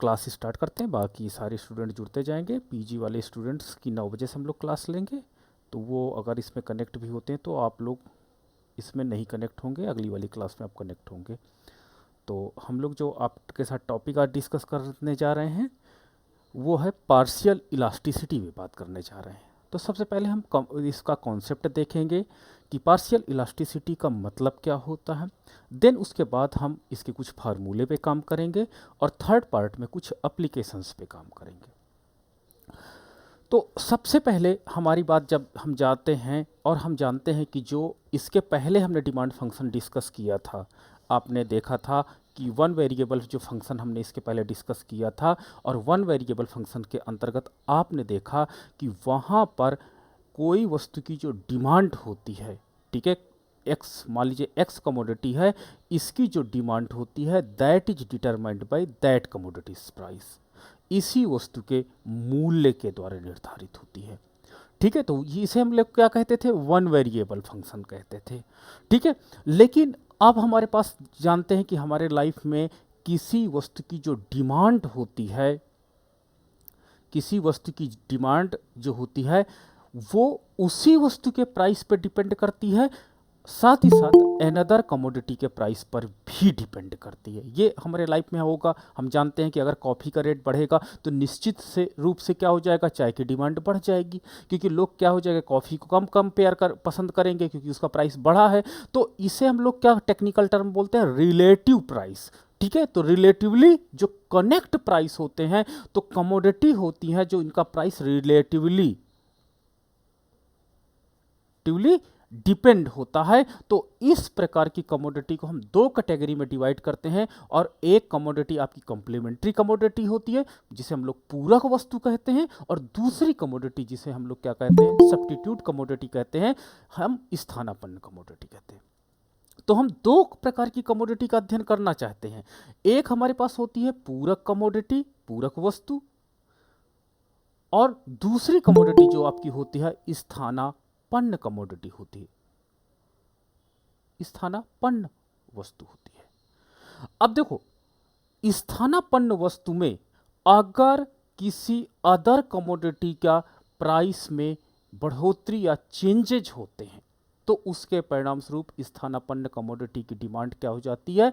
Class start करते हैं। बाकी सारे स्टूडेंट जुड़ते जाएंगे। पीजी वाले स्टूडेंट्स की 9 बजे से हम लोग क्लास लेंगे, तो वो अगर इसमें कनेक्ट भी होते हैं तो आप लोग इसमें नहीं कनेक्ट होंगे, अगली वाली क्लास में आप कनेक्ट होंगे। तो हम लोग जो आपके साथ टॉपिक आज डिस्कस करने जा रहे हैं वो है पार्शियल इलास्टिसिटी में बात करने जा रहे हैं। तो सबसे पहले हम इसका कॉन्सेप्ट देखेंगे कि पार्शियल इलास्टिसिटी का मतलब क्या होता है। देन उसके बाद हम इसके कुछ फार्मूले पे काम करेंगे और थर्ड पार्ट में कुछ एप्लीकेशंस पे काम करेंगे। तो सबसे पहले हमारी बात जब हम जाते हैं और हम जानते हैं कि जो इसके पहले हमने डिमांड फंक्शन डिस्कस किया था, आपने देखा था कि वन वेरिएबल जो फंक्शन हमने इसके पहले डिस्कस किया था, और वन वेरिएबल फंक्शन के अंतर्गत आपने देखा कि वहाँ पर कोई वस्तु की जो डिमांड होती है, ठीक है, एक्स, मान लीजिए एक्स कमोडिटी है, इसकी जो डिमांड होती है that is determined by that commodities price, इसी वस्तु के मूल्य के द्वारा निर्धारित होती है। ठीक है, तो इसे हम लोग क्या कहते थे, वन वेरिएबल फंक्शन कहते थे। ठीक है, लेकिन अब हमारे पास जानते हैं कि हमारे लाइफ में किसी वस्तु की जो डिमांड होती है, किसी वस्तु की डिमांड जो होती है वो उसी वस्तु के प्राइस पर डिपेंड करती है, साथ ही साथ एनदर कमोडिटी के प्राइस पर भी डिपेंड करती है। ये हमारे लाइफ में होगा। हम जानते हैं कि अगर कॉफ़ी का रेट बढ़ेगा तो निश्चित से रूप से क्या हो जाएगा, चाय की डिमांड बढ़ जाएगी, क्योंकि लोग क्या हो जाएगा, कॉफ़ी को कम कंपेयर कर पसंद करेंगे क्योंकि उसका प्राइस बढ़ा है। तो इसे हम लोग क्या टेक्निकल टर्म बोलते हैं, रिलेटिव प्राइस। ठीक है, तो रिलेटिवली जो कनेक्ट प्राइस होते हैं, तो कमोडिटी होती हैं जो इनका प्राइस रिलेटिवली डिपेंड होता है। तो इस प्रकार की कमोडिटी को हम दो कैटेगरी में डिवाइड करते हैं, और एक कमोडिटी आपकी कॉम्प्लीमेंट्री कमोडिटी होती है जिसे हम लोग पूरक वस्तु कहते हैं, और दूसरी कमोडिटी जिसे हम लोग क्या कहते हैं, सब्स्टिट्यूट कमोडिटी कहते हैं, हम स्थानापन्न कमोडिटी कहते हैं। तो हम दो प्रकार की कमोडिटी का अध्ययन करना चाहते हैं। एक हमारे पास होती है पूरक कमोडिटी, पूरक वस्तु, और दूसरी कमोडिटी जो आपकी होती है स्थानापन्न कमोडिटी होती है, स्थानापन्न वस्तु होती है। अब देखो, स्थानापन्न वस्तु में अगर किसी अदर कमोडिटी का प्राइस में बढ़ोतरी या चेंजेज होते हैं तो उसके परिणाम स्वरूप स्थानापन्न कमोडिटी की डिमांड क्या हो जाती है,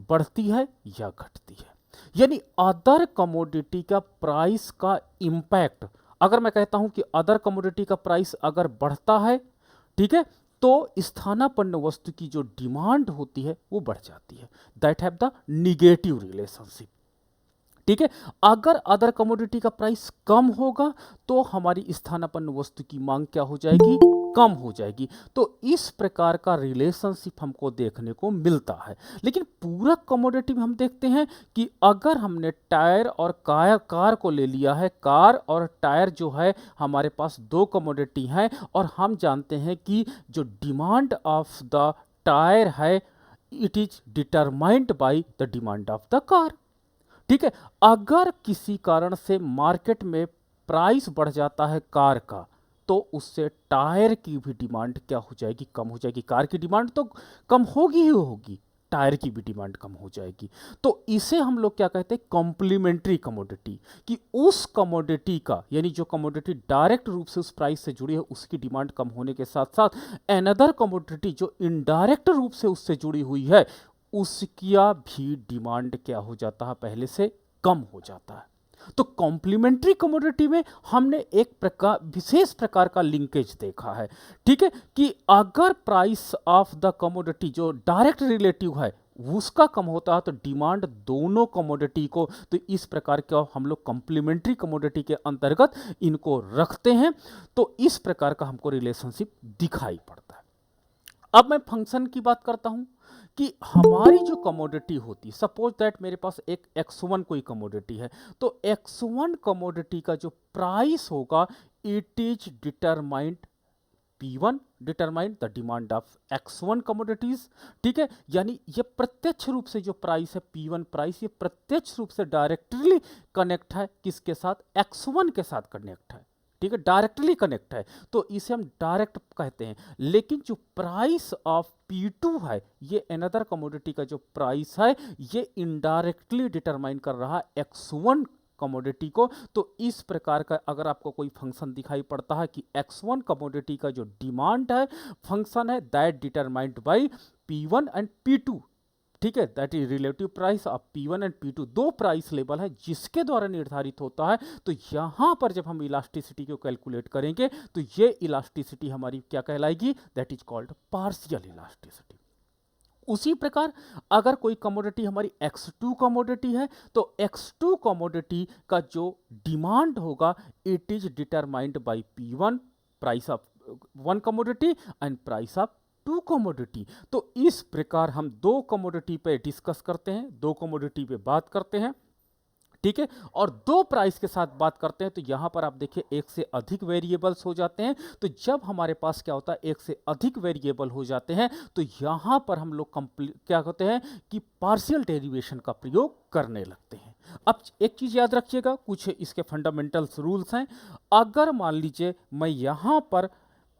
बढ़ती है या घटती है। यानी अदर कमोडिटी का प्राइस का इंपैक्ट, अगर मैं कहता हूं कि अदर कमोडिटी का प्राइस अगर बढ़ता है, ठीक है, तो स्थानापन्न वस्तु की जो डिमांड होती है वो बढ़ जाती है। That have the negative relationship. ठीक है, अगर अदर कमोडिटी का प्राइस कम होगा तो हमारी स्थानापन्न वस्तु की मांग क्या हो जाएगी, कम हो जाएगी। तो इस प्रकार का रिलेशनशिप हमको देखने को मिलता है। लेकिन पूरक कमोडिटी में हम देखते हैं कि अगर हमने टायर और कार को ले लिया है, कार और टायर जो है हमारे पास दो कमोडिटी हैं, और हम जानते हैं कि जो डिमांड ऑफ द टायर है it is determined by the demand of the car. ठीक है, अगर किसी कारण से मार्केट में प्राइस बढ़ जाता है कार का, तो उससे टायर की भी डिमांड क्या हो जाएगी, कम हो जाएगी। कार की डिमांड तो कम होगी ही होगी, टायर की भी डिमांड कम हो जाएगी। तो इसे हम लोग क्या कहते हैं, कॉम्प्लीमेंट्री कमोडिटी, कि उस कमोडिटी का, यानी जो कमोडिटी डायरेक्ट रूप से उस प्राइस से जुड़ी है उसकी डिमांड कम होने के साथ साथ अनदर कमोडिटी जो इनडायरेक्ट रूप से उससे जुड़ी हुई है उसका भी डिमांड क्या हो जाता है, पहले से कम हो जाता है। तो कॉम्प्लीमेंट्री कमोडिटी में हमने एक प्रकार, विशेष प्रकार का लिंकेज देखा है। ठीक है, कि अगर प्राइस ऑफ द कमोडिटी जो डायरेक्ट रिलेटिव है उसका कम होता है तो डिमांड दोनों कमोडिटी को, तो इस प्रकार का हम लोग कॉम्प्लीमेंट्री कमोडिटी के अंतर्गत इनको रखते हैं। तो इस प्रकार का हमको रिलेशनशिप दिखाई पड़ता है। अब मैं फंक्शन की बात करता हूं कि हमारी जो कमोडिटी होती, सपोज दैट मेरे पास एक x1 कोई कमोडिटी है, तो x1 कमोडिटी का जो प्राइस होगा it is determined P1 determined the demand of x1 commodities. ठीक है, यानी ये प्रत्यक्ष रूप से जो प्राइस है P1 प्राइस, ये प्रत्यक्ष रूप से डायरेक्टली कनेक्ट है किसके साथ, x1 के साथ कनेक्ट है। ठीक है, डायरेक्टली कनेक्ट है तो इसे हम डायरेक्ट कहते हैं। लेकिन जो प्राइस ऑफ P2 है, ये अनदर कमोडिटी का जो प्राइस है ये इनडायरेक्टली डिटरमाइन कर रहा है X1 कमोडिटी को। तो इस प्रकार का अगर आपको कोई फंक्शन दिखाई पड़ता है कि X1 कमोडिटी का जो डिमांड है फंक्शन है that determined by P1 and P2, ठीक है, that is relative price of P1 and P2, दो प्राइस लेवल है जिसके द्वारा निर्धारित होता है। तो यहां पर जब हम इलास्टिसिटी को कैलकुलेट करेंगे तो ये इलास्टिसिटी हमारी क्या कहलाएगी, that is called partial elasticity. उसी प्रकार अगर कोई कमोडिटी हमारी X2 कमोडिटी है तो X2 कमोडिटी का जो डिमांड होगा it is determined by P1 price of one commodity and price of two commodity. तो इस प्रकार हम दो कमोडिटी पे डिस्कस करते हैं, दो कमोडिटी पे बात करते हैं, ठीक है, और दो प्राइस के साथ बात करते हैं। तो यहां पर आप देखिए एक से अधिक वेरिएबल्स हो जाते हैं। तो जब हमारे पास क्या होता है एक से अधिक वेरिएबल हो जाते हैं तो यहां पर हम लोग क्या कहते हैं कि पार्शियल डेरिवेशन का प्रयोग करने लगते हैं। अब एक चीज याद रखिएगा, कुछ इसके फंडामेंटल्स रूल्स हैं। अगर मान लीजिए मैं यहां पर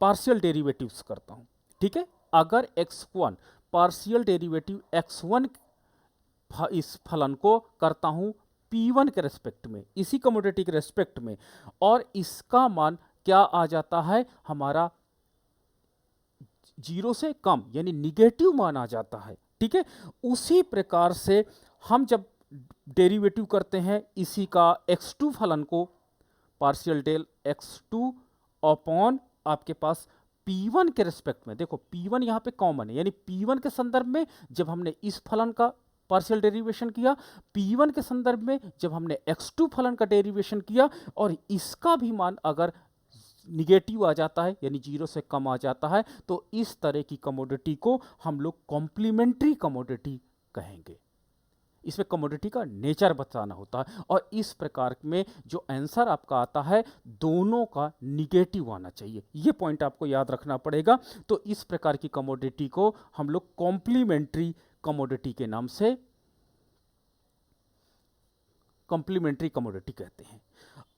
पार्शियल डेरिवेटिव्स करता हूं, ठीक है, अगर x1 पार्शियल डेरिवेटिव x1 इस फलन को करता हूं P1 के रेस्पेक्ट में, इसी कमोडिटी के रेस्पेक्ट में, और इसका मान क्या आ जाता है हमारा 0 से कम यानी निगेटिव मान आ जाता है, ठीक है। उसी प्रकार से हम जब डेरिवेटिव करते हैं इसी का x2 फलन को, पार्शियल डेल x2 अपॉन आपके पास P1 के रेस्पेक्ट में, देखो P1 यहां पे कॉमन है, यानी P1 के संदर्भ में जब हमने इस फलन का पार्शियल डेरिवेशन किया, P1 के संदर्भ में जब हमने X2 फलन का डेरिवेशन किया, और इसका भी मान अगर निगेटिव आ जाता है यानी 0 से कम आ जाता है, तो इस तरह की कमोडिटी को हम लोग कॉम्प्लीमेंट्री कमोडिटी कहेंगे। इसमें कमोडिटी का नेचर बताना होता है, और इस प्रकार में जो आंसर आपका आता है दोनों का निगेटिव आना चाहिए, ये पॉइंट आपको याद रखना पड़ेगा। तो इस प्रकार की कमोडिटी को हम लोग कॉम्प्लीमेंट्री कमोडिटी के नाम से कॉम्प्लीमेंट्री कमोडिटी कहते हैं।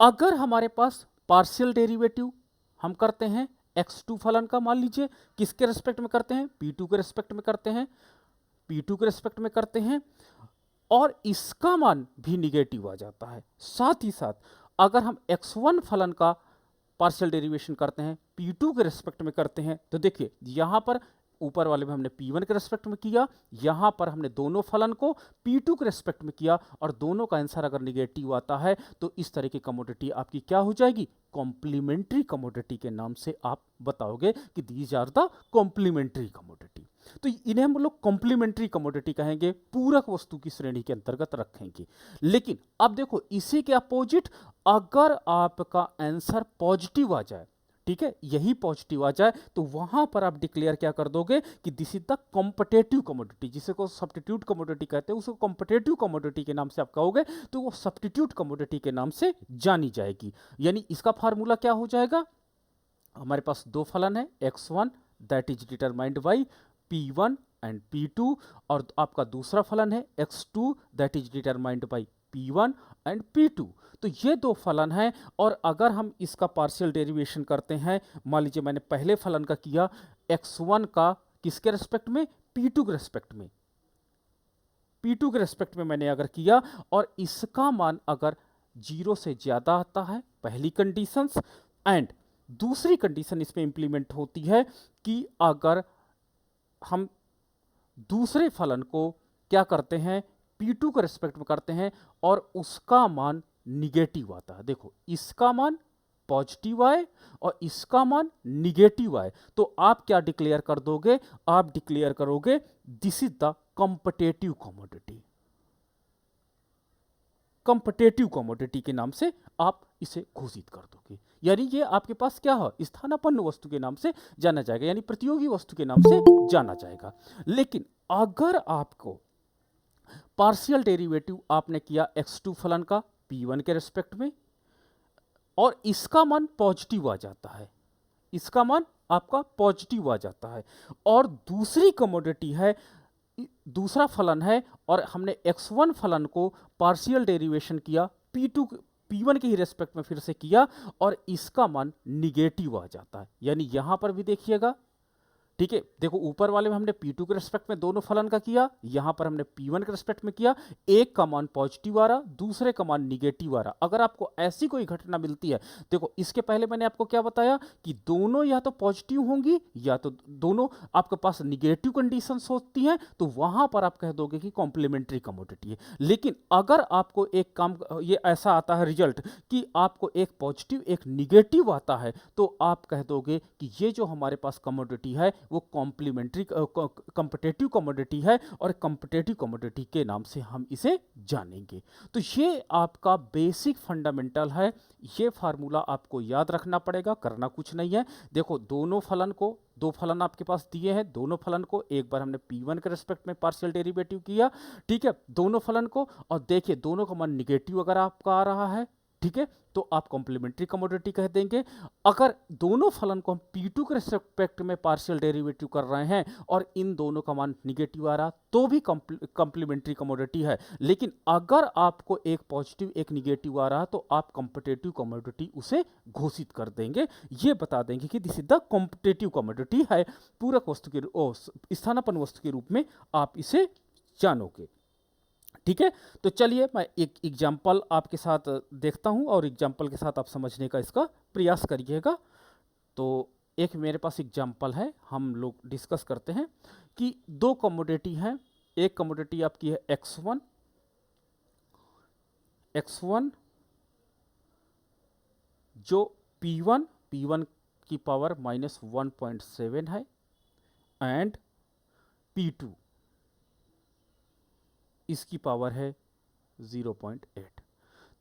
अगर हमारे पास पार्शियल डेरिवेटिव हम करते हैं X2 फलन का, मान लीजिए किसके रेस्पेक्ट में करते हैं, P2 के रेस्पेक्ट में करते हैं, P2 के रेस्पेक्ट में करते हैं, और इसका मान भी निगेटिव आ जाता है। साथ ही साथ अगर हम X1 फलन का पार्शियल डेरिवेशन करते हैं P2 के रेस्पेक्ट में करते हैं, तो देखिए यहां पर ऊपर वाले में हमने P1 के रेस्पेक्ट में किया, यहां पर हमने दोनों फलन को P2 के रेस्पेक्ट में किया, और दोनों का आंसर अगर निगेटिव आता है तो इस तरह की कमोडिटी आपकी क्या हो जाएगी, कॉम्प्लीमेंट्री कमोडिटी के नाम से आप बताओगे कि these are the complementary commodity. तो इन्हें हम लोग कॉम्प्लीमेंट्री कमोडिटी कहेंगे, पूरक वस्तु की श्रेणी के अंतर्गत रखेंगे। लेकिन अब देखो इसी के अपोजिट अगर आपका आंसर पॉजिटिव आ जाए, ठीक है, यही पॉजिटिव आ जाए, तो वहां पर आप डिक्लेयर क्या कर दोगे कि this is the competitive commodity, जिसे को सब्स्टिट्यूट कमोडिटी कहते हैं, उसको कॉम्पिटेटिव कमोडिटी के नाम से आप कहोगे, तो वो सब्स्टिट्यूट कमोडिटी के नाम से जानी जाएगी। यानी इसका फार्मूला क्या हो जाएगा, हमारे पास दो फलन है X1 that is determined by P1 and P2, और आपका दूसरा फलन है X2 that is determined by P1 and P2। तो ये दो फलन हैं, और अगर हम इसका पार्शियल डेरिवेशन करते हैं, मान लीजिए मैंने पहले फलन का किया X1 का किसके रेस्पेक्ट में, P2 के रेस्पेक्ट में, P2 के रेस्पेक्ट में मैंने अगर किया, और इसका मान अगर 0 से ज्यादा आता है, पहली कंडीशंस, एंड दूसरी कंडीशन इसमें इंप्लीमेंट होती है कि अगर हम दूसरे फलन को क्या करते हैं, P2 के रेस्पेक्ट में करते हैं, और उसका मान निगेटिव आता है, देखो इसका मान पॉजिटिव आए और इसका मान निगेटिव आए, तो आप क्या डिक्लेयर कर दोगे, आप डिक्लेयर करोगे this is the competitive commodity. Competitive commodity के नाम से आप इसे घोषित कर दोगे, यानी ये आपके पास क्या है, स्थानापन्न वस्तु के नाम से जाना जाएगा, यानी प्रतियोगी वस्तु के नाम से जाना जाएगा। लेकिन अगर आपको पार्शियल डेरिवेटिव आपने किया X2 फलन का P1 के रेस्पेक्ट में, और इसका मान पॉजिटिव आ जाता है, इसका मान आपका पॉजिटिव आ जाता है, और दूसरी कमोडिटी है, दूसरा फलन है, और हमने X1 फलन को पार्शियल डेरिवेशन किया P1 के ही रेस्पेक्ट में फिर से किया और इसका मान निगेटिव आ जाता है। यानी यहां पर भी देखिएगा, ठीक है, देखो ऊपर वाले में हमने P2 के रेस्पेक्ट में दोनों फलन का किया, यहां पर हमने P1 के रेस्पेक्ट में किया, एक का मान पॉजिटिव आ रहा, दूसरे का मान निगेटिव आ रहा। अगर आपको ऐसी कोई घटना मिलती है, देखो इसके पहले मैंने आपको क्या बताया कि दोनों या तो पॉजिटिव होंगी या तो दोनों आपके पास निगेटिव कंडीशंस होती हैं, तो वहां पर आप कह दोगे कि कॉम्प्लीमेंट्री कमोडिटी है। लेकिन अगर आपको एक काम ये ऐसा आता है रिजल्ट कि आपको एक पॉजिटिव एक निगेटिव आता है, तो आप कह दोगे कि ये जो हमारे पास कमोडिटी है वो कॉम्प्लीमेंट्री कॉम्पिटिटिव कमोडिटी है और कॉम्पिटिटिव कमोडिटी के नाम से हम इसे जानेंगे। तो ये आपका बेसिक फंडामेंटल है, ये फार्मूला आपको याद रखना पड़ेगा, करना कुछ नहीं है। देखो दोनों फलन को, दो फलन आपके पास दिए हैं, दोनों फलन को एक बार हमने P1 के रेस्पेक्ट में पार्शियल डेरिवेटिव किया, ठीक है, दोनों फलन को, और देखिए दोनों का मान निगेटिव अगर आपका आ रहा है, ठीक है, तो आप कॉम्प्लीमेंट्री कमोडिटी कह देंगे। अगर दोनों फलन को हम P2 के रेस्पेक्ट में पार्शियल डेरिवेटिव कर रहे हैं और इन दोनों का मान निगेटिव आ रहा, तो भी कॉम्प्लीमेंट्री कमोडिटी है। लेकिन अगर आपको एक पॉजिटिव एक निगेटिव आ रहा, तो आप कॉम्पिटिटिव कमोडिटी उसे घोषित कर देंगे, ये बता देंगे कि this is the competitive commodity है, पूरक वस्तु के स्थानापन्न वस्तु के रूप में आप इसे जानोगे। ठीक है, तो चलिए मैं एक एग्जाम्पल आपके साथ देखता हूं और एग्जाम्पल के साथ आप समझने का इसका प्रयास करिएगा। तो एक मेरे पास एग्जाम्पल है, हम लोग डिस्कस करते हैं कि दो कमोडिटी हैं। एक कमोडिटी आपकी है X1 जो P1 की पावर -1.7 है एंड P2 इसकी पावर है 0.8।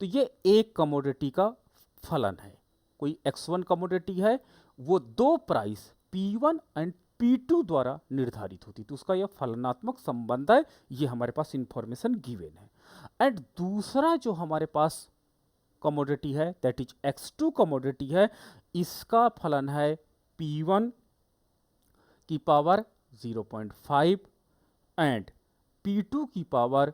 तो ये एक कमोडिटी का फलन है। कोई X1 कमोडिटी है, वो दो प्राइस P1 एंड P2 द्वारा निर्धारित होती, तो उसका यह फलनात्मक संबंध है, ये हमारे पास इंफॉर्मेशन गिवन है। एंड दूसरा जो हमारे पास कमोडिटी है दैट इज X2 कमोडिटी है, इसका फलन है P1 की पावर 0.5 एंड P2 की पावर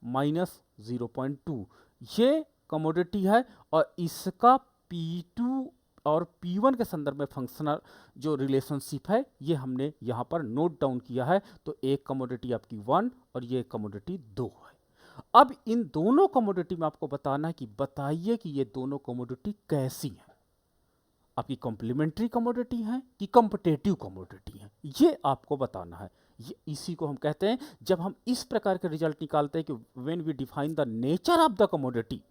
-0.2। ये कमोडिटी है और इसका P2 और P1 के संदर्भ में फंक्शनल जो रिलेशनशिप है ये हमने यहाँ पर नोट डाउन किया है। तो एक कमोडिटी आपकी 1 और ये कमोडिटी 2 है। अब इन दोनों कमोडिटी में आपको बताना है कि बताइए कि ये दोनों कमोडिटी कैसी हैं, आपकी कॉम्प्लीमेंट्री कमोडिटी है कि कॉम्पिटिटिव कमोडिटी है, ये आपको बताना है। ये इसी को हम कहते हैं, जब हम इस प्रकार के रिजल्ट निकालते हैं कि when we define the nature of the commodity,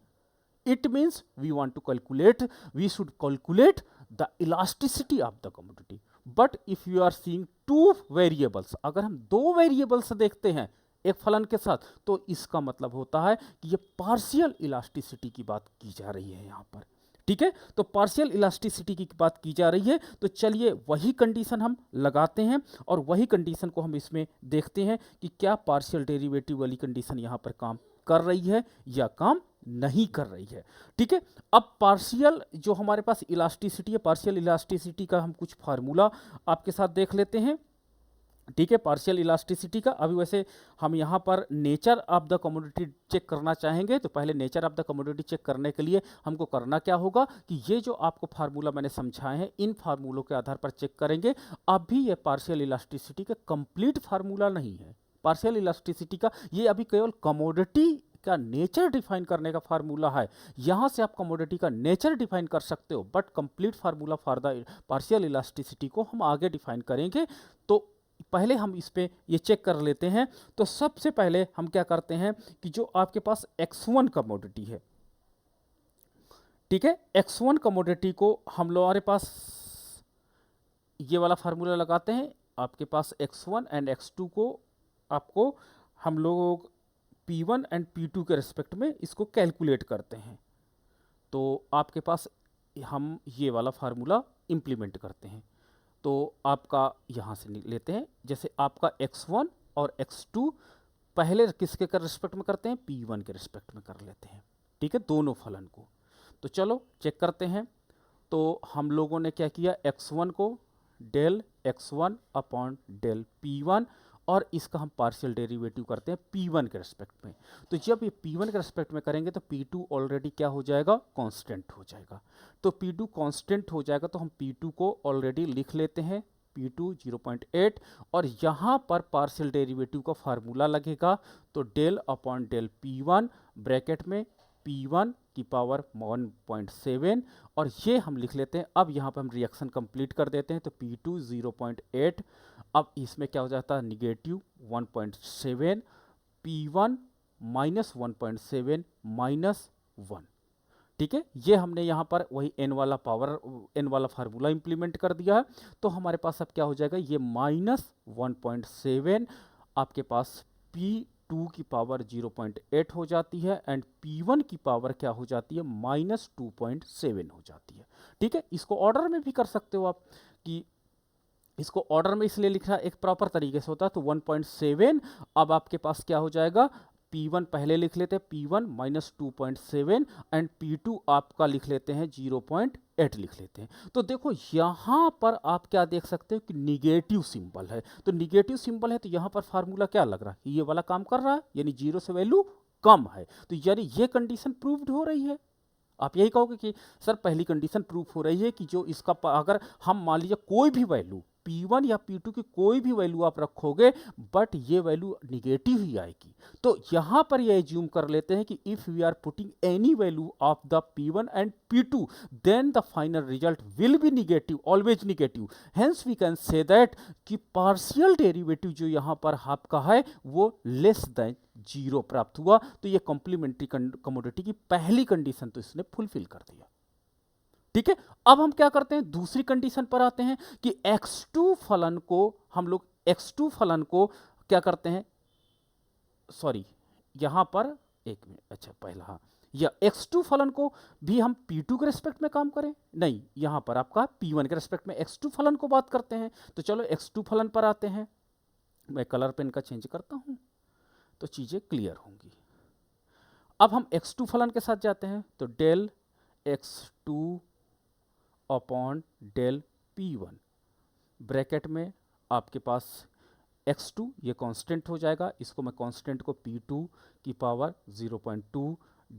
it means we want to calculate, we should calculate the elasticity of the commodity. But if you are seeing two variables, अगर हम दो वेरिएबल्स देखते हैं एक फलन के साथ, तो इसका मतलब होता है कि ये पार्शियल इलास्टिसिटी की बात की जा रही है यहाँ पर। ठीक है, तो पार्शियल इलास्टिसिटी की बात की जा रही है। तो चलिए वही कंडीशन हम लगाते हैं और वही कंडीशन को हम इसमें देखते हैं कि क्या पार्शियल डेरिवेटिव वाली कंडीशन यहाँ पर काम कर रही है या काम नहीं कर रही है। ठीक है, अब पार्शियल जो हमारे पास इलास्टिसिटी है, पार्शियल इलास्टिसिटी का हम कुछ फार्मूला आपके साथ देख लेते हैं। ठीक है, पार्शियल इलास्टिसिटी का अभी वैसे हम यहाँ पर nature of the commodity check करना चाहेंगे। तो पहले nature of the commodity check करने के लिए हमको करना क्या होगा कि ये जो आपको फार्मूला मैंने समझाए हैं, इन फार्मूलों के आधार पर चेक करेंगे। अभी ये पार्शियल इलास्टिसिटी का कंप्लीट फार्मूला नहीं है। पार्शियल इलास्टिसिटी का ये अभी केवल कमोडिटी का नेचर डिफाइन करने का फार्मूला है। यहाँ से आप कमोडिटी का नेचर डिफाइन कर सकते हो, but complete formula for the partial elasticity को हम आगे डिफाइन करेंगे। तो पहले हम इस पे ये चेक कर लेते हैं। तो सबसे पहले हम क्या करते हैं कि जो आपके पास X1 कमोडिटी है, ठीक है, X1 कमोडिटी को हम लोग हमारे पास ये वाला फार्मूला लगाते हैं। आपके पास X1 एंड X2 को आपको हम लोग P1 एंड P2 के रिस्पेक्ट में इसको कैलकुलेट करते हैं। तो आपके पास हम ये वाला फार्मूला इम्प्लीमेंट करते हैं। तो आपका यहाँ से लेते हैं, जैसे आपका X1 और X2 पहले किसके कर रिस्पेक्ट में करते हैं, P1 के रिस्पेक्ट में कर लेते हैं। ठीक है, दोनों फलन को। तो चलो चेक करते हैं। तो हम लोगों ने क्या किया, X1 को del X1 upon del P1 और इसका हम पार्शियल डेरिवेटिव करते हैं P1 के रेस्पेक्ट में। तो जब ये P1 के रेस्पेक्ट में करेंगे तो P2 ऑलरेडी क्या हो जाएगा, कांस्टेंट हो जाएगा। तो P2 कांस्टेंट हो जाएगा तो हम P2 को ऑलरेडी लिख लेते हैं, P2 0.8, और यहाँ पर पार्शियल डेरिवेटिव का फार्मूला लगेगा। तो del upon del P1 bracket में P1 की पावर 1.7, और ये हम लिख लेते हैं। अब यहाँ पर हम रिएक्शन कंप्लीट कर देते हैं। तो P2 0.8, अब इसमें क्या हो जाता है, निगेटिव 1.7, P1 माइनस 1.7 माइनस 1। ठीक है, ये हमने यहाँ पर वही n वाला फार्मूला इंप्लीमेंट कर दिया है। तो हमारे पास अब क्या हो जाएगा, ये माइनस 1.7 आपके पास P2 की पावर 0.8 हो जाती है, एंड P1 की पावर क्या हो जाती है, माइनस 2.7 हो जाती है। ठीक है, इसको ऑर्डर में भी कर सकते हो आप, कि इसको ऑर्डर में इसलिए लिखना एक प्रॉपर तरीके से होता है। तो 1.7, अब आपके पास क्या हो जाएगा, P1 पहले लिख लेते हैं, P1 माइनस 2.7, एंड P2 आपका लिख लेते हैं 0.8 लिख लेते हैं। तो देखो यहाँ पर आप क्या देख सकते हो कि निगेटिव सिंबल है। तो निगेटिव सिंबल है तो यहाँ पर फार्मूला क्या लग रहा है, ये वाला काम कर रहा है, यानी 0 से वैल्यू कम है। तो यानी ये कंडीशन प्रूव्ड हो रही है। आप यही कहोगे कि सर पहली कंडीशन प्रूफ हो रही है कि जो इसका अगर हम मान लीजिए कोई भी वैल्यू P1 या P2 की कोई भी वैल्यू आप रखोगे, बट ये वैल्यू निगेटिव ही आएगी। तो यहां पर ये एज्यूम कर लेते हैं कि if we are putting any value of the P1 and P2, then the final result will be negative, always negative. Hence we can say that कि पार्शियल डेरिवेटिव जो यहां पर आपका है वो लेस देन 0 प्राप्त हुआ। तो ये कॉम्प्लीमेंट्री कमोडिटी की पहली कंडीशन तो इसने फुलफिल कर दिया। ठीक है, अब हम क्या करते हैं, दूसरी कंडीशन पर आते हैं कि x2 फलन को हम लोग x2 फलन को क्या करते हैं, सॉरी यहां पर एक मिनट, अच्छा पहला, हाँ, या x2 फलन को भी हम P2 के रेस्पेक्ट में काम करें, नहीं यहां पर आपका P1 के रेस्पेक्ट में x2 फलन को बात करते हैं। तो चलो x2 फलन पर आते हैं, मैं कलर पेन का चेंज करता हूं तो चीजें क्लियर होंगी। अब हम x2 फलन के साथ जाते हैं। तो del x2 upon del P1 bracket में आपके पास x2 ये कांस्टेंट हो जाएगा, इसको मैं कांस्टेंट को P2 की power 0.2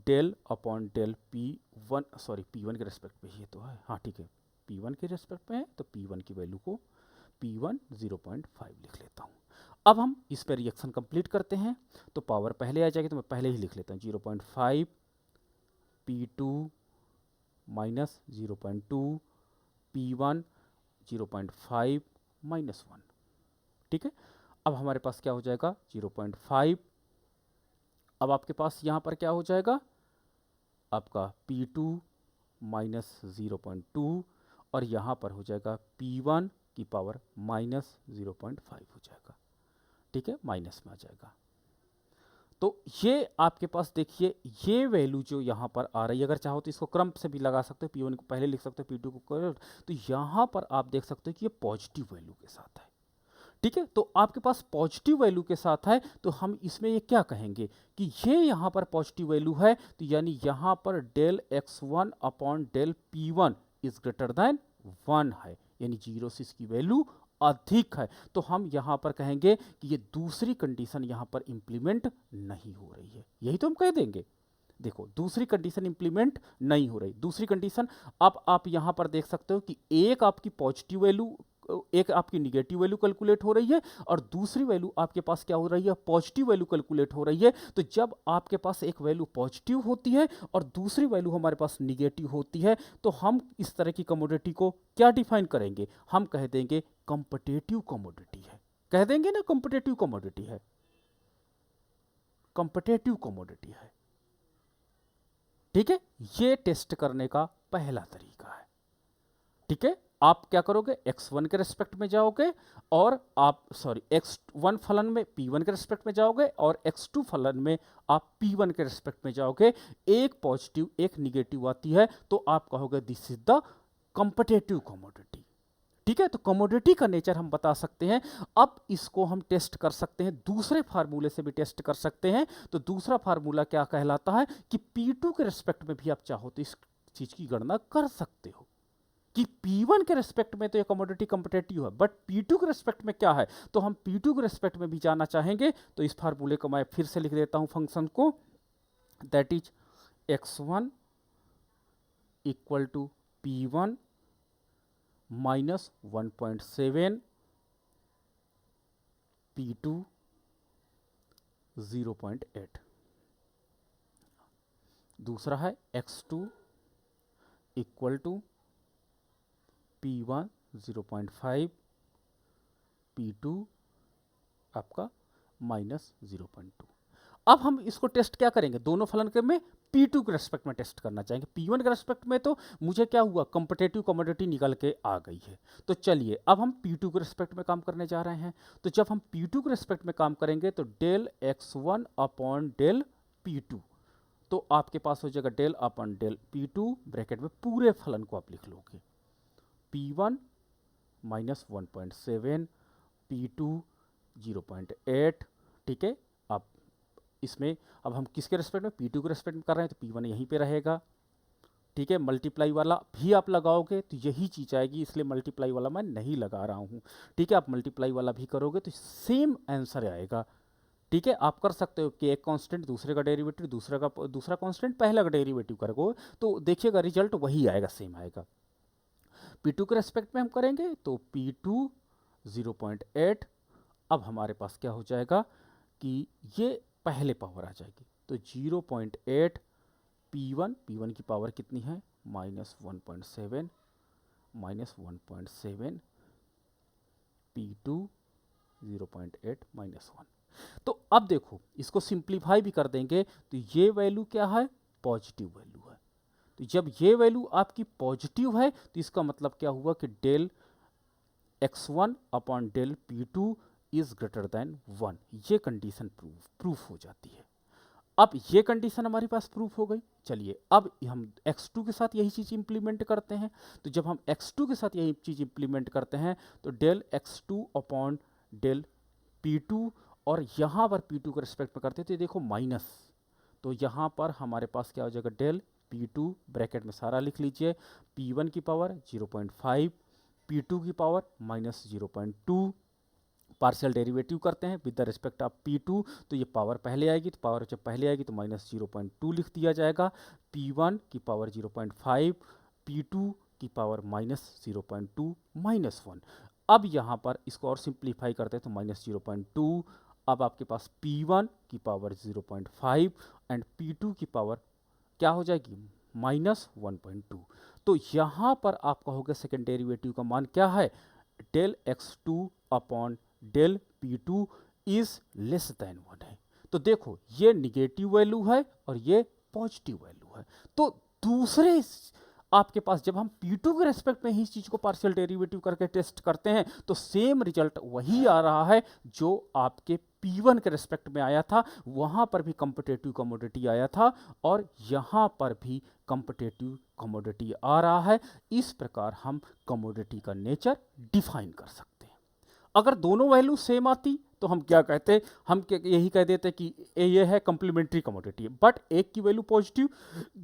del upon del P1, sorry P1 के रेस्पेक्ट में ये तो है, हाँ ठीक है P1 के रेस्पेक्ट में है, तो P1 की वैल्यू को P1 0.5 लिख लेता हूँ। अब हम इस पर रिएक्शन कंप्लीट करते हैं। तो पावर पहले आ जाएगी, तो मैं पहले ही लिख लेता हूँ 0.5 P2 माइनस 0.2 P1 0.5 माइनस 1। ठीक है, अब हमारे पास क्या हो जाएगा 0.5। अब आपके पास यहाँ पर क्या हो जाएगा, आपका P2 माइनस 0.2, और यहाँ पर हो जाएगा P1 की पावर माइनस 0.5 हो जाएगा। ठीक है, माइनस में आ जाएगा। तो ये आपके पास देखिए ये वैल्यू जो यहाँ पर आ रही है, अगर चाहो तो इसको क्रम से भी लगा सकते हो, P1 को पहले लिख सकते हो, P2 को, तो यहाँ पर आप देख सकते हो कि ये पॉजिटिव वैल्यू के साथ है। ठीक है, तो आपके पास पॉजिटिव वैल्यू के साथ है, तो हम इसमें ये क्या कहेंगे कि ये यहाँ पर पॉजिटिव वैल्यू है, तो यानी यहाँ पर del x1 upon del P1 is greater than 1 है, यानी 0 से इसकी वैल्यू अधिक है। तो हम यहाँ पर कहेंगे कि ये दूसरी कंडीशन यहाँ पर इंप्लीमेंट नहीं हो रही है, यही तो हम कह देंगे। देखो दूसरी कंडीशन इंप्लीमेंट नहीं हो रही, दूसरी कंडीशन अब आप यहाँ पर देख सकते हो कि एक आपकी पॉजिटिव वैल्यू, एक आपकी निगेटिव वैल्यू कैलकुलेट हो रही है, और दूसरी वैल्यू आपके पास क्या हो रही है, पॉजिटिव वैल्यू कैलकुलेट हो रही है। तो जब आपके पास एक वैल्यू पॉजिटिव होती है और दूसरी वैल्यू हमारे पास निगेटिव होती है, तो हम इस तरह की कमोडिटी को क्या डिफाइन करेंगे, हम कह देंगे कॉम्पिटिटिव कमोडिटी है, कह देंगे ना कॉम्पिटिटिव कमोडिटी है, कॉम्पिटिटिव कमोडिटी है। ठीक है, ये टेस्ट करने का पहला तरीका है। ठीक है, आप क्या करोगे, x1 के रेस्पेक्ट में जाओगे, और आप सॉरी x1 फलन में P1 के रेस्पेक्ट में जाओगे, और x2 फलन में आप P1 के रेस्पेक्ट में जाओगे। एक पॉजिटिव एक निगेटिव आती है, तो आप कहोगे this is the competitive commodity. ठीक है, तो कमोडिटी का नेचर हम बता सकते हैं। अब इसको हम टेस्ट कर सकते हैं, दूसरे फार्मूले से भी टेस्ट कर सकते हैं। तो दूसरा फार्मूला क्या कहलाता है कि P2 के रेस्पेक्ट में भी आप चाहो तो इस चीज की गणना कर सकते हो। कि P1 के रेस्पेक्ट में तो ये कमोडिटी कम्पिटेटिव है, बट P2 के रेस्पेक्ट में क्या है, तो हम P2 के रेस्पेक्ट में भी जाना चाहेंगे। तो इस फार्मूले को मैं फिर से लिख देता हूं फंक्शन को, that is x1 equal to P1 minus 1.7, P2 0.8। दूसरा है x2 equal to P1 0.5, P2 आपका माइनस 0.2। अब हम इसको टेस्ट क्या करेंगे, दोनों फलन के में P2 के रेस्पेक्ट में टेस्ट करना चाहेंगे। P1 के रेस्पेक्ट में तो मुझे क्या हुआ, कम्पिटेटिव कमोडिटी निकल के आ गई है। तो चलिए अब हम P2 के रेस्पेक्ट में काम करने जा रहे हैं। तो जब हम P2 के रेस्पेक्ट में काम करेंगे तो del x1 upon del P2, तो आपके पास हो जाएगा del upon del P2, bracket में पूरे फलन को आप लिख लोगे, P1 माइनस 1.7, P2 0.8। ठीक है, अब इसमें अब हम किसके रेस्पेक्ट में, P2 के रेस्पेक्ट में कर रहे हैं, तो P1 यहीं पे रहेगा। ठीक है, मल्टीप्लाई वाला भी आप लगाओगे तो यही चीज़ आएगी, इसलिए मल्टीप्लाई वाला मैं नहीं लगा रहा हूँ। ठीक है, आप मल्टीप्लाई वाला भी करोगे तो सेम आंसर आएगा। ठीक है, आप कर सकते हो कि एक कांस्टेंट दूसरे का डेरिवेटिव, दूसरा कांस्टेंट पहला का डेरिवेटिव करोगे तो देखिएगा रिजल्ट वही आएगा, सेम आएगा। P2 के रेस्पेक्ट में हम करेंगे तो P2 0.8। अब हमारे पास क्या हो जाएगा कि ये पहले पावर आ जाएगी, तो 0.8 P1 की पावर कितनी है, माइनस 1.7, माइनस 1.7 P2 0.8 माइनस 1। तो अब देखो इसको सिंप्लीफाई भी कर देंगे तो ये वैल्यू क्या है, पॉजिटिव वैल्यू है। तो जब ये वैल्यू आपकी पॉजिटिव है तो इसका मतलब क्या हुआ कि del x1 upon del P2 is greater than 1, ये कंडीशन प्रूफ हो जाती है। अब ये कंडीशन हमारे पास प्रूफ हो गई। चलिए अब हम x2 के साथ यही चीज़ इंप्लीमेंट करते हैं। तो जब हम x2 के साथ यही चीज़ इंप्लीमेंट करते हैं तो del x2 upon del P2, और यहाँ पर P2 के रिस्पेक्ट में करते हैं तो देखो माइनस, तो यहाँ पर हमारे पास क्या हो जाएगा, डेल P2 ब्रैकेट में सारा लिख लीजिए, P1 की पावर 0.5, P2 की पावर माइनस 0.2, पार्शियल डेरिवेटिव करते हैं with the respect of P2, तो ये पावर पहले आएगी, तो पावर जब पहले आएगी तो माइनस 0.2 लिख दिया जाएगा, P1 की पावर 0.5, P2 की पावर माइनस 0.2 माइनस 1। अब यहाँ पर इसको और सिंप्लीफाई करते हैं तो माइनस 0.2, अब आपके पास P1 की पावर 0.5 एंड P2 की पावर क्या हो जाएगी, माइनस 1.2। तो यहाँ पर आप कहोगे सेकेंड डेरिवेटिव का मान क्या है, del x2 upon del P2 is less than 1 है। तो देखो ये निगेटिव वैल्यू है और ये पॉजिटिव वैल्यू है। तो दूसरे आपके पास जब हम P2 के रेस्पेक्ट में ही इस चीज को पार्शियल डेरिवेटिव करके टेस्ट करते हैं तो सेम रिजल्ट वही आ रहा है जो आपके P1 के रेस्पेक्ट में आया था, वहां पर भी कम्पिटेटिव कमोडिटी आया था और यहां पर भी कम्पिटेटिव कमोडिटी आ रहा है। इस प्रकार हम कमोडिटी का नेचर डिफाइन कर सकते हैं। अगर दोनों वैल्यू सेम आती तो हम क्या कहते, हम यही कह देते कि ये है कम्प्लीमेंट्री कमोडिटी, बट एक की वैल्यू पॉजिटिव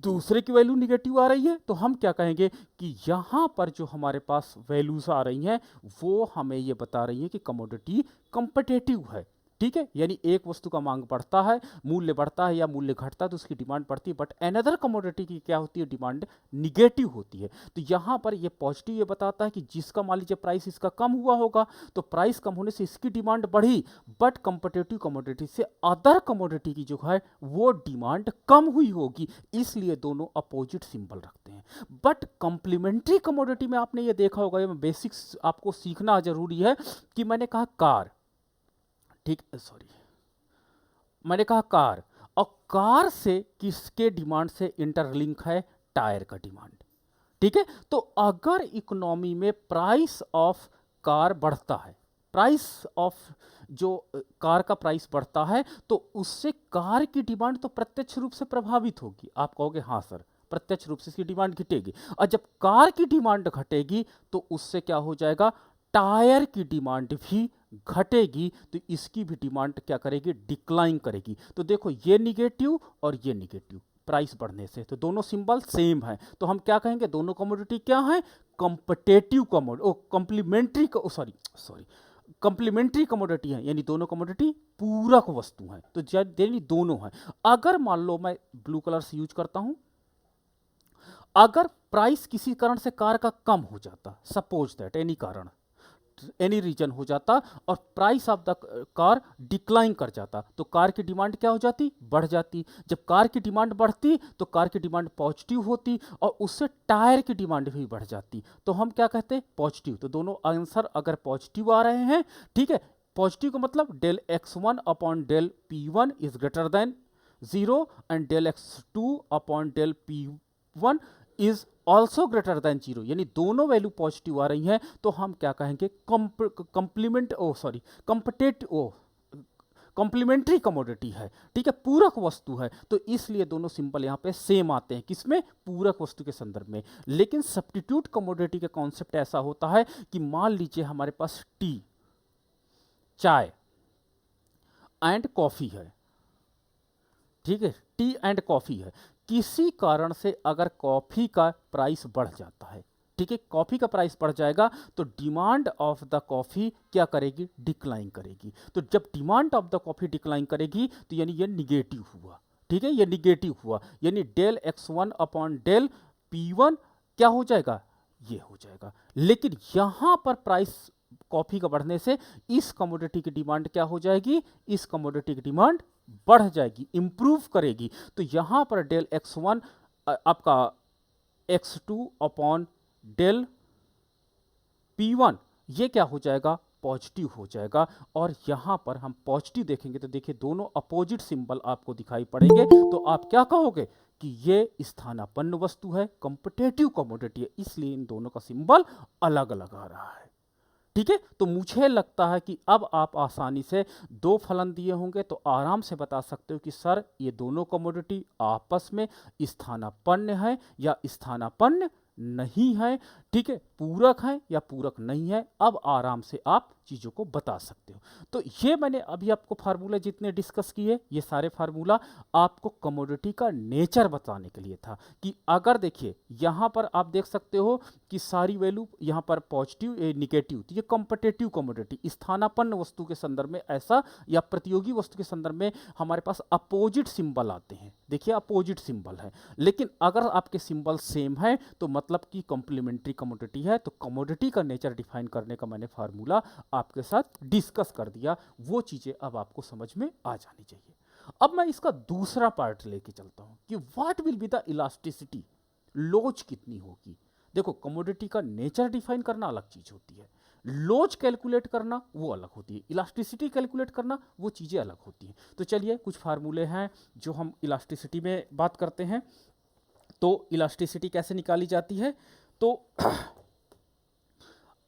दूसरे की वैल्यू निगेटिव आ रही है, तो हम क्या कहेंगे कि यहाँ पर जो हमारे पास वैल्यूज आ रही हैं वो हमें ये बता रही हैं कि कमोडिटी कम्पिटेटिव है। ठीक है, यानी एक वस्तु का मांग बढ़ता है, मूल्य बढ़ता है या मूल्य घटता है तो उसकी डिमांड बढ़ती है, बट अनदर कमोडिटी की क्या होती है, डिमांड निगेटिव होती है। तो यहाँ पर ये पॉजिटिव ये बताता है कि जिसका मान लीजिए प्राइस इसका कम हुआ होगा तो प्राइस कम होने से इसकी डिमांड बढ़ी, बट कम्पिटेटिव कमोडिटी से अदर कमोडिटी की जो है वो डिमांड कम हुई होगी, इसलिए दोनों अपोजिट सिंबल रखते हैं। बट कॉम्प्लीमेंट्री कमोडिटी में आपने ये देखा होगा, ये बेसिक्स आपको सीखना जरूरी है कि मैंने कहा कार, ठीक, सॉरी मैंने कहा कार, और कार से किसके डिमांड से इंटरलिंक है, टायर का डिमांड। ठीक है, तो अगर इकोनॉमी में प्राइस ऑफ कार बढ़ता है, प्राइस ऑफ जो कार का प्राइस बढ़ता है तो उससे कार की डिमांड तो प्रत्यक्ष रूप से प्रभावित होगी। आप कहोगे हाँ सर, प्रत्यक्ष रूप से इसकी डिमांड घटेगी, और जब कार की डिमांड घटेगी तो उससे क्या हो जाएगा, टायर की डिमांड भी घटेगी, तो इसकी भी डिमांड क्या करेगी, डिक्लाइन करेगी। तो देखो ये निगेटिव और ये निगेटिव, प्राइस बढ़ने से, तो दोनों सिंबल सेम है, तो हम क्या कहेंगे, दोनों कमोडिटी क्या है, competitive complementary, sorry complementary commodity है, यानी दोनों कमोडिटी पूरक वस्तु हैं, तो यानी दोनों हैं। अगर मान लो मैं ब्लू कलर से यूज करता हूं, अगर प्राइस किसी कारण से कार का कम हो जाता, सपोज दैट एनी कारण, एनी रीजन हो जाता, और price of the car decline कर जाता, तो कार की डिमांड क्या हो जाती, बढ़ जाती। जब कार की डिमांड बढ़ती तो कार की डिमांड पॉजिटिव होती, और उससे टायर की डिमांड भी बढ़ जाती, तो हम क्या कहते हैं, पॉजिटिव। तो दोनों आंसर अगर पॉजिटिव आ रहे हैं, ठीक है, पॉजिटिव का मतलब del x1 upon del p1 is greater than 0 and del x2 upon del p1 is also greater than 0, यानी दोनों वैल्यू पॉजिटिव आ रही हैं, तो हम क्या कहेंगे, कॉम्प्लीमेंट्री कमोडिटी है, ठीक है, पूरक वस्तु है। तो इसलिए दोनों सिंबल यहाँ पे सेम आते हैं, किसमें, पूरक वस्तु के संदर्भ में। लेकिन सब्स्टिट्यूट कमोडिटी का कॉन्सेप्ट ऐसा होता है कि मान लीजिए हमारे पास टी, चाय एंड कॉफी है, ठीक है, टी एंड कॉफी है, किसी कारण से अगर कॉफी का प्राइस बढ़ जाता है, ठीक है, कॉफी का प्राइस बढ़ जाएगा, तो डिमांड ऑफ द कॉफी क्या करेगी, डिक्लाइन करेगी। तो जब demand of the coffee decline करेगी, तो यानी ये निगेटिव हुआ, ठीक है, ये निगेटिव हुआ, यानी del x1 upon del p1 क्या हो जाएगा, ये हो जाएगा। लेकिन यहां पर प्राइस कॉफी का बढ़ने से इस कमोडिटी की डिमांड क्या हो जाएगी, इस कमोडिटी की डिमांड बढ़ जाएगी, इंप्रूव करेगी। तो यहां पर डेल x1 आपका x2 अपॉन डेल p1 ये क्या हो जाएगा, पॉजिटिव हो जाएगा। और यहां पर हम पॉजिटिव देखेंगे तो देखिए दोनों अपोजिट सिंबल आपको दिखाई पड़ेंगे, तो आप क्या कहोगे कि ये स्थानापन्न वस्तु है, कंपटेटिव कमोडिटी है, इसलिए इन दोनों का सिंबल अलग अलग आ रहा है, ठीक है। तो मुझे लगता है कि अब आप आसानी से दो फलन दिए होंगे तो आराम से बता सकते हो कि सर ये दोनों कमोडिटी आपस में स्थानापन्न है या स्थानापन्न नहीं है, ठीक है, पूरक है या पूरक नहीं है, अब आराम से आप चीज़ों को बता सकते हो। तो ये मैंने अभी आपको फार्मूला जितने डिस्कस किए, ये सारे फार्मूला आपको कमोडिटी का नेचर बताने के लिए था कि अगर देखिए यहाँ पर आप देख सकते हो कि सारी वैल्यू यहाँ पर पॉजिटिव निगेटिव, तो ये कॉम्पिटिटिव कमोडिटी, स्थानापन्न वस्तु के संदर्भ में ऐसा या प्रतियोगी वस्तु के संदर्भ में हमारे पास अपोजिट सिंबल आते हैं, देखिए अपोजिट सिंबल है। लेकिन अगर आपके सिंबल सेम है तो मतलब कि कॉम्प्लीमेंट्री कमोडिटी है, तो कमोडिटी का नेचर डिफाइन करने का मैंने फार्मूला आपके साथ डिस्कस कर दिया, वो चीजें अब आपको समझ में आ जानी चाहिए। अब मैं इसका दूसरा पार्ट लेके चलता हूं कि what will be the elasticity, लोच कितनी होगी। देखो कमोडिटी का नेचर डिफाइन करना अलग चीज होती है, लोच कैलकुलेट करना वो अलग होती है, इलास्टिसिटी कैलकुलेट करना वो चीजें अलग होती हैं। तो चलिए कुछ फार्मूले हैं जो हम इलास्टिसिटी में बात करते हैं। तो इलास्टिसिटी कैसे निकाली जाती है, तो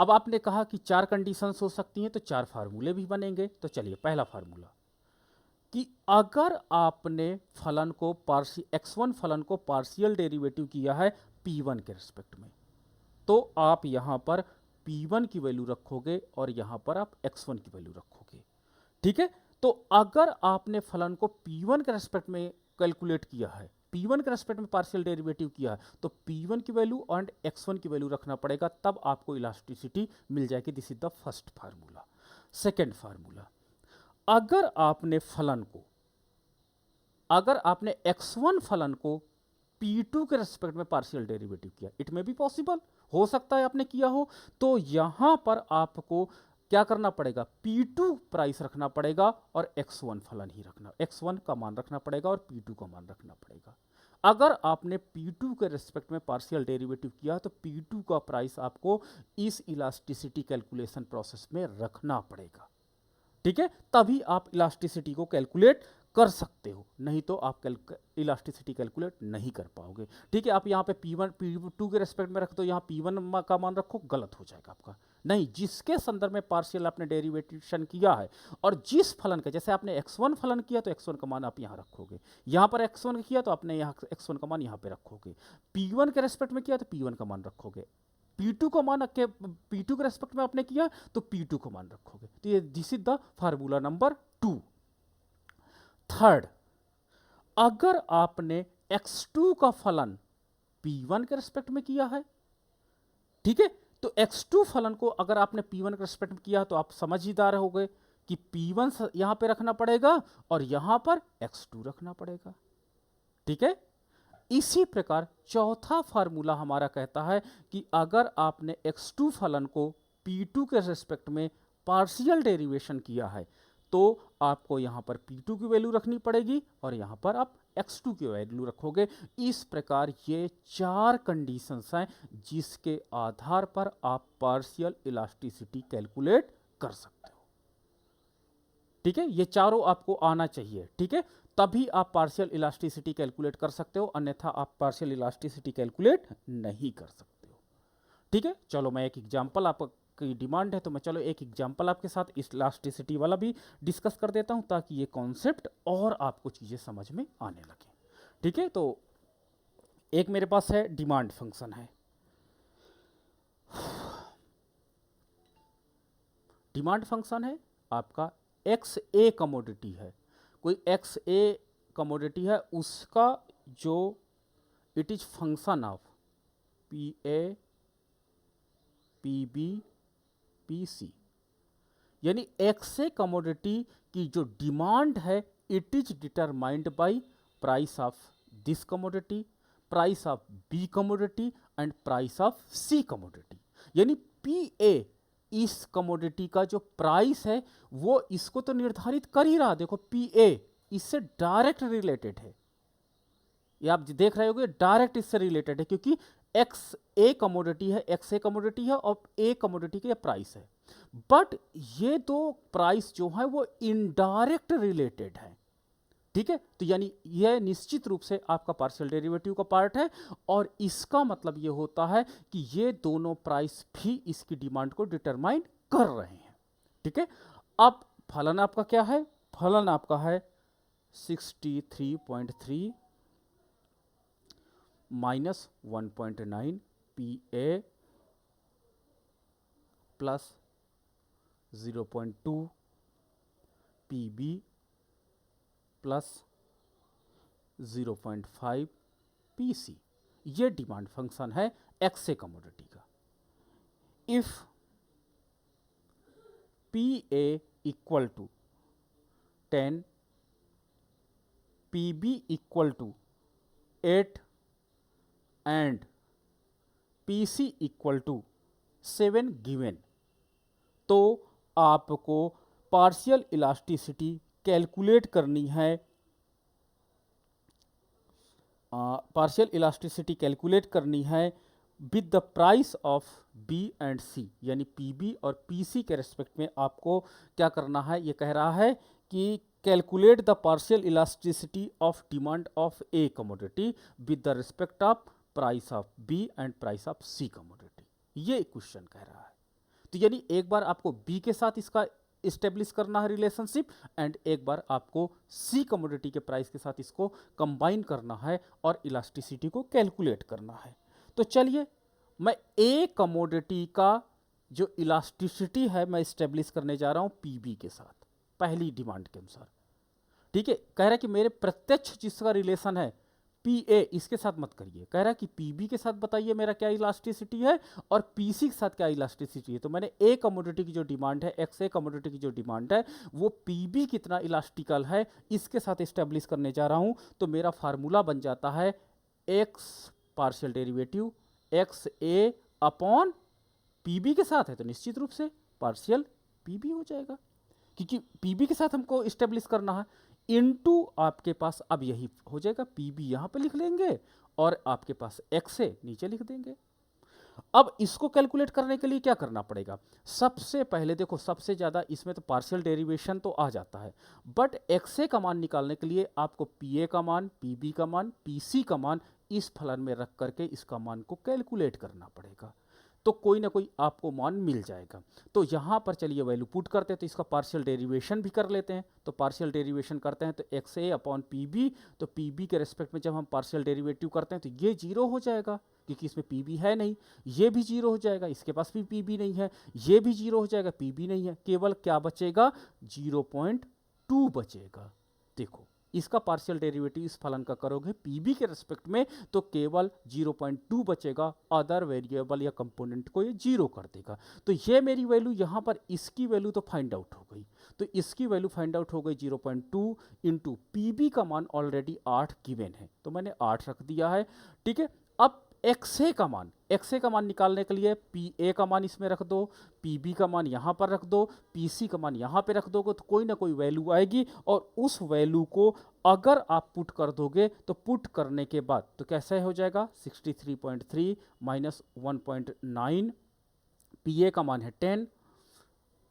अब आपने कहा कि 4 कंडीशंस हो सकती हैं, तो 4 फार्मूले भी बनेंगे। तो चलिए पहला फार्मूला कि अगर आपने फलन को x1 फलन को पार्शियल डेरिवेटिव किया है p1 के रिस्पेक्ट में, तो आप यहां पर p1 की वैल्यू रखोगे और यहां पर आप x1 की वैल्यू रखोगे, ठीक है। तो अगर आपने फलन को p1 के रेस्पेक्ट में कैलकुलेट किया है, p1 के रेस्पेक्ट में पार्शियल डेरिवेटिव किया है, तो p1 की वैल्यू एंड x1 की वैल्यू रखना पड़ेगा, तब आपको इलास्टिसिटी मिल जाएगी। This is the first formula. Second formula, अगर आपने x1 फलन को p2 के रेस्पेक्ट में पार्शियल डेरिवेटिव किया, इट में बी पॉसिबल, हो सकता है आपने किया हो, तो यहां पर आपको क्या करना पड़ेगा, p2 प्राइस रखना पड़ेगा और x1 फलन ही रखना, x1 का मान रखना पड़ेगा और p2 का मान रखना पड़ेगा। अगर आपने p2 के रिस्पेक्ट में पार्शियल डेरिवेटिव किया तो p2 का प्राइस आपको इस इलास्टिसिटी कैलकुलेशन प्रोसेस में रखना पड़ेगा, ठीक है, तभी आप इलास्टिसिटी को कैलकुलेट कर सकते हो, नहीं तो आप इलास्टिसिटी कैलकुलेट नहीं कर पाओगे, ठीक है। आप यहाँ पे p1 p2 के रेस्पेक्ट में रख दो, यहाँ p1 का मान रखो, गलत हो जाएगा आपका। नहीं, जिसके संदर्भ में पार्शियल आपने डेरिवेशन किया है और जिस फलन का, जैसे आपने x1 फलन किया तो x1 का मान आप यहाँ रखोगे, यहाँ पर x1 किया तो आपने यहाँ x1 का मान यहाँ पे रखोगे, p1 के रेस्पेक्ट में किया तो p1 का मान रखोगे, p2 का मान p2 के रेस्पेक्ट में आपने किया तो p2 का मान रखोगे। तो ये this is the formula number 2। Third, अगर आपने x2 का फलन p1 के रेस्पेक्ट में किया है। ठीक है, तो x2 फलन को अगर आपने p1 के रेस्पेक्ट में किया तो आप समझदार हो गए कि p1 यहां पे रखना पड़ेगा और यहां पर x2 रखना पड़ेगा। ठीक है, इसी प्रकार चौथा फार्मूला हमारा कहता है कि अगर आपने x2 फलन को p2 के रेस्पेक्ट में पार्शियल डेरिवेशन किया है तो आपको यहां पर p2 की वैल्यू रखनी पड़ेगी और यहां पर आप x2 की वैल्यू रखोगे। इस प्रकार ये 4 कंडीशंस हैं जिसके आधार पर आप पार्शियल इलास्टिसिटी कैलकुलेट कर सकते हो। ठीक है, ये चारों आपको आना चाहिए। ठीक है, तभी आप पार्शियल इलास्टिसिटी कैलकुलेट कर सकते हो, अन्यथा आप पार्शियल इलास्टिसिटी कैलकुलेट नहीं कर सकते हो। ठीक है, चलो मैं एक एग्जांपल, आपकी डिमांड है तो मैं चलो एक एग्जांपल आपके साथ इलास्टिसिटी वाला भी डिस्कस कर देता हूं ताकि ये कॉन्सेप्ट और आपको चीजें समझ में आने लगे। ठीक है, तो एक मेरे पास है डिमांड फंक्शन है। डिमांड फंक्शन है आपका एक्स ए कमोडिटी है, कोई एक्स ए कमोडिटी है, उसका जो it is function of P A P B P C, यानी एक्स ए कमोडिटी की जो डिमांड है it is determined by price of this commodity, price of B commodity and price of C commodity. यानी P A इस commodity का जो price है वो इसको तो निर्धारित कर ही रहा। देखो पी ए इससे डायरेक्ट रिलेटेड है, ये आप देख रहे होगे डायरेक्ट इससे रिलेटेड है क्योंकि एक्स ए कमोडिटी है, एक्स ए कमोडिटी है और ए कमोडिटी का प्राइस है। बट ये दो प्राइस जो है वो इनडायरेक्ट रिलेटेड है। ठीक है, तो यानी यह निश्चित रूप से आपका पार्शियल डेरिवेटिव का पार्ट है और इसका मतलब यह होता है कि ये दोनों प्राइस भी इसकी डिमांड को डिटरमाइन कर रहे हैं। ठीक है, अब फलन आपका क्या है? फलन आपका है 63.3 minus 1.9 P A plus 0.2 P B plus 0.5 P C. ये डिमांड फंक्शन है एक्स ए कमोडिटी का। If P A equal to 10, P B equal to 8 and P C equal to 7 given, तो आपको पार्शियल इलास्टिसिटी कैलकुलेट करनी है। Partial elasticity calculate करनी है with the price of B and C, यानी P B और P C के respect में आपको क्या करना है। ये कह रहा है कि calculate the partial elasticity of demand of A commodity with the respect of price of B and price of C commodity. ये क्वेश्चन कह रहा है। तो यानी एक बार आपको बी के साथ इसका इस्टेब्लिश करना है रिलेशनशिप एंड एक बार आपको सी कमोडिटी के प्राइस के साथ इसको कंबाइन करना है और इलास्टिसिटी को कैलकुलेट करना है। तो चलिए मैं ए कमोडिटी का जो इलास्टिसिटी है मैं इस्टेब्लिश करने जा रहा हूं पीबी के साथ, पहली डिमांड के अनुसार। ठीक है, कह रहा है कि मेरे प्रत्यक्ष जिसका रिलेशन है पी ए, इसके साथ मत करिए। कह रहा है कि पीबी के साथ बताइए मेरा क्या इलास्टिसिटी है और पीसी के साथ क्या इलास्टिसिटी है। तो मैंने ए कमोडिटी की जो डिमांड है, एक्स ए कमोडिटी की जो डिमांड है वो पीबी कितना इलास्टिकल है इसके साथ इस्टेब्लिश करने जा रहा हूं। तो मेरा फार्मूला बन जाता है एक्स पार्शियल डेरिवेटिव एक्स ए अपॉन पीबी के साथ है तो निश्चित रूप से पार्शियल पीबी हो जाएगा क्योंकि पीबी के साथ हमको इस्टेब्लिश करना है। इनटू आपके पास अब यही हो जाएगा, पीबी यहां पे लिख लेंगे और आपके पास एक्स ए नीचे लिख देंगे। अब इसको कैलकुलेट करने के लिए क्या करना पड़ेगा? सबसे पहले देखो, सबसे ज्यादा इसमें तो पार्शियल डेरिवेशन तो आ जाता है, बट एक्स ए का मान निकालने के लिए आपको पी ए का मान, पीबी का मान, पीसी का मान इस फलन में रख करके इसका मान को कैलकुलेट करना पड़ेगा। तो कोई ना कोई आपको मान मिल जाएगा। तो यहाँ पर चलिए वैल्यू पुट करते हैं, तो इसका पार्शियल डेरिवेशन भी कर लेते हैं। तो पार्शियल डेरिवेशन करते हैं तो एक्स ए अपॉन पी बी, तो पी बी के रेस्पेक्ट में जब हम पार्शियल डेरिवेटिव करते हैं तो ये जीरो हो जाएगा क्योंकि इसमें पी बी है नहीं। ये भी जीरो हो जाएगा, इसके पास भी पी बी नहीं है। ये भी जीरो हो जाएगा, पी बी नहीं है। केवल क्या बचेगा? 0.2 बचेगा। देखो इसका पार्शियल डेरिवेटिव इस फलन का करोगे पीबी के रिस्पेक्ट में तो केवल 0.2 बचेगा, अदर वेरिएबल या कंपोनेंट को ये 0 कर देगा। तो ये मेरी वैल्यू यहाँ पर इसकी वैल्यू तो फाइंड आउट हो गई, तो इसकी वैल्यू फाइंड आउट हो गई 0.2 इंटू पीबी का मान ऑलरेडी 8 गिवन है तो मैंने 8 रख दिया है। ठीक है, अब एक्सए का मान निकालने के लिए पी ए का मान इसमें रख दो, पी बी का मान यहाँ पर रख दो, पी सी का मान यहाँ पे रख दोगे तो कोई ना कोई वैल्यू आएगी और उस वैल्यू को अगर आप पुट कर दोगे तो पुट करने के बाद तो कैसे हो जाएगा 63.3 माइनस 1.9, पी ए का मान है 10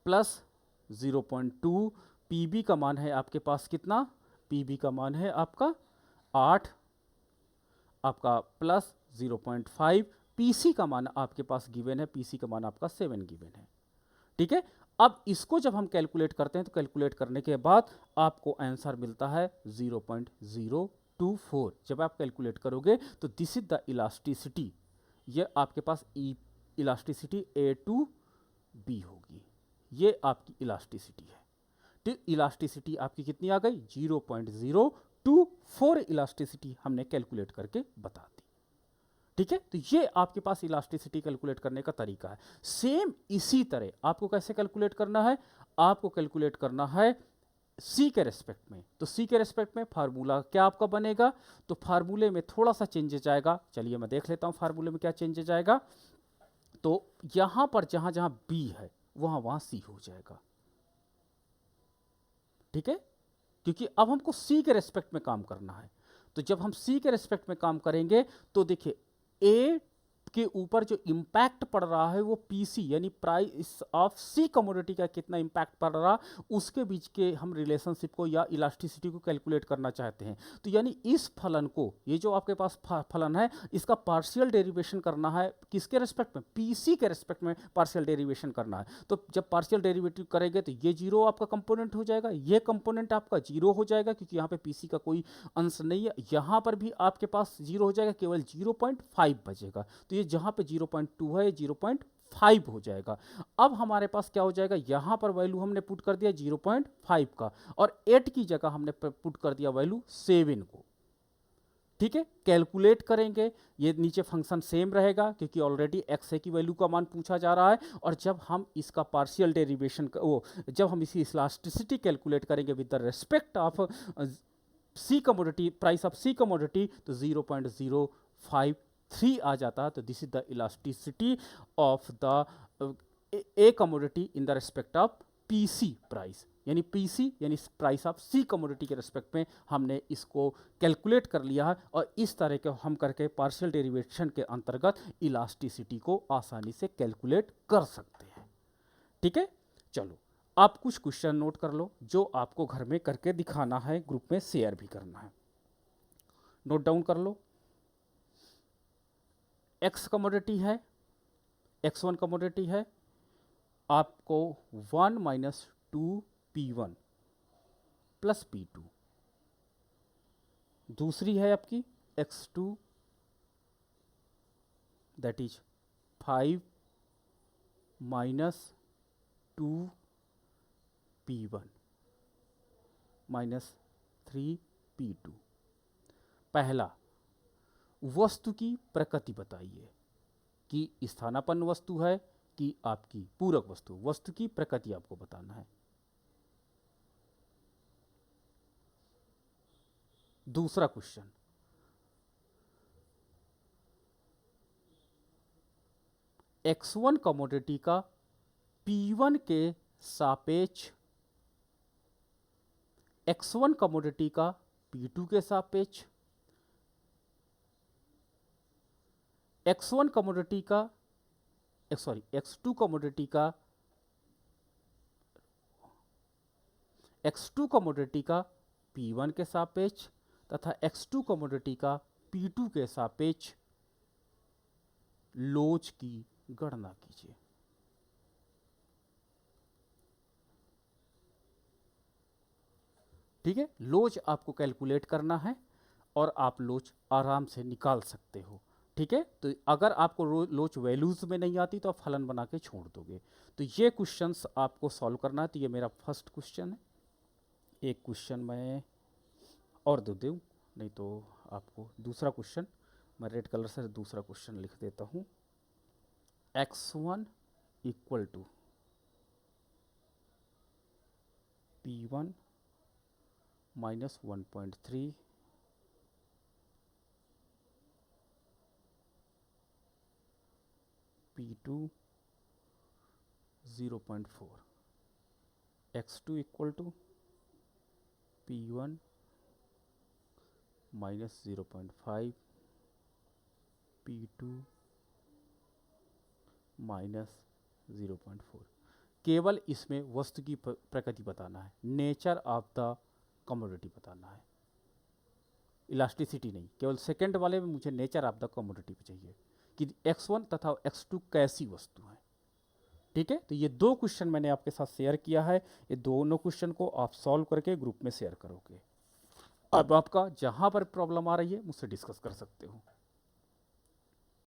प्लस 0.2, पी बी का मान है आपके पास कितना, पी बी का मान है आपका 8 आपका प्लस 0.5, पीसी का मान आपके पास गिवन है, पीसी का मान आपका 7 गिवन है। ठीक है, अब इसको जब हम कैलकुलेट करते हैं तो कैलकुलेट करने के बाद आपको आंसर मिलता है 0.024। जब आप कैलकुलेट करोगे तो दिस इज द इलास्टिसिटी, ये आपके पास इलास्टिसिटी ए टू बी होगी, ये आपकी इलास्टिसिटी है। तो इलास्टिसिटी आपकी कितनी आ गई 0.024 इलास्टिसिटी हमने कैलकुलेट करके बता दी। ठीक है, तो ये आपके पास इलास्टिसिटी कैलकुलेट करने का तरीका है। सेम इसी तरह आपको कैसे कैलकुलेट करना है, आपको कैलकुलेट करना है सी के रेस्पेक्ट में। तो सी के रेस्पेक्ट में फार्मूला क्या आपका बनेगा, तो फार्मूले में थोड़ा सा चेंजेज आएगा, चलिए मैं देख लेता हूं फार्मूले में क्या चेंजेज आएगा। तो यहां पर जहां जहां बी है वहां वहां सी हो जाएगा। ठीक है, क्योंकि अब हमको सी के रेस्पेक्ट में काम करना है, तो जब हम सी के रेस्पेक्ट में काम करेंगे तो देखिए ए के ऊपर जो इंपैक्ट पड़ रहा है वो पीसी यानी प्राइस ऑफ सी कमोडिटी का कितना इंपैक्ट पड़ रहा, उसके बीच के हम रिलेशनशिप को या इलास्टिसिटी को कैलकुलेट करना चाहते हैं। तो यानी इस फलन को, ये जो आपके पास फलन है, इसका पार्शियल डेरिवेशन करना है किसके रेस्पेक्ट में, पीसी के रेस्पेक्ट में पार्शियल डेरिवेशन करना है। तो जब पार्शियल डेरिवेटिव करेंगे तो ये जीरो आपका कंपोनेंट हो जाएगा, ये कंपोनेंट आपका जीरो हो जाएगा क्योंकि यहाँ पे पीसी का कोई अंश नहीं है, यहाँ पर भी आपके पास जीरो हो जाएगा, केवल 0.5 बचेगा। तो ये जहां पे 0.2 है 0.5 हो जाएगा। अब हमारे पास क्या हो जाएगा, यहां पर वैल्यू हमने पुट कर दिया 0.5 का और 8 की जगह हमने पुट कर दिया वैल्यू 7 को। ठीक है, कैलकुलेट करेंगे, ये नीचे फंक्शन सेम रहेगा क्योंकि ऑलरेडी एक्स की वैल्यू का मान पूछा जा रहा है। और जब हम इसका पार्शियल डेरिवेशन जब हम इसी इलास्टिसिटी कैलकुलेट करेंगे with the respect of C commodity, price of C commodity, तो 0.053 आ जाता है। तो this is the elasticity of the A commodity in the respect of PC price, यानी पीसी यानी प्राइस ऑफ सी कमोडिटी के respect में हमने इसको कैलकुलेट कर लिया है और इस तरह के हम करके पार्शियल डेरिवेशन के अंतर्गत इलास्टिसिटी को आसानी से कैलकुलेट कर सकते हैं। ठीक है, चलो आप कुछ क्वेश्चन नोट कर लो जो आपको घर में करके दिखाना है, ग्रुप में शेयर भी करना है, नोट डाउन कर लो। एक्स कमोडिटी है, x1 कमोडिटी है, आपको 1 माइनस 2p1 प्लस p2, दूसरी है आपकी x2 that is 5 minus 2p1 minus 3p2। पहला, वस्तु की प्रकृति बताइए कि स्थानापन्न वस्तु है कि आपकी पूरक वस्तु, वस्तु की प्रकृति आपको बताना है। दूसरा क्वेश्चन, x1 कमोडिटी का p1 के सापेक्ष, x1 कमोडिटी का p2 के सापेक्ष, x1 कमोडिटी का x2 कमोडिटी का x2 कमोडिटी का p1 के सापेक्ष तथा x2 कमोडिटी का p2 के सापेक्ष लोच की गणना कीजिए। ठीक है, लोच आपको कैलकुलेट करना है और आप लोच आराम से निकाल सकते हो। ठीक है, तो अगर आपको लोच वैल्यूज में नहीं आती तो आप फलन बना के छोड़ दोगे। तो ये क्वेश्चंस आपको सॉल्व करना है। तो ये मेरा फर्स्ट क्वेश्चन है। एक क्वेश्चन मैं और दे दूँ, नहीं तो आपको दूसरा क्वेश्चन, मैं रेड कलर से दूसरा क्वेश्चन लिख देता हूँ। x1 equal to p1 minus 1.3 p2 0.4, x2 equal to p1 minus 0.5 p2 minus 0.4। केवल इसमें वस्तु की प्रकृति बताना है, नेचर ऑफ द कमोडिटी बताना है, इलास्टिसिटी नहीं। केवल सेकंड वाले में मुझे नेचर ऑफ द कमोडिटी चाहिए कि x1 तथा x2 कैसी वस्तु है। ठीक है, तो ये दो क्वेश्चन मैंने आपके साथ शेयर किया है। ये दोनों क्वेश्चन को आप सॉल्व करके ग्रुप में शेयर करोगे। अब आपका जहां पर प्रॉब्लम आ रही है मुझसे डिस्कस कर सकते हो।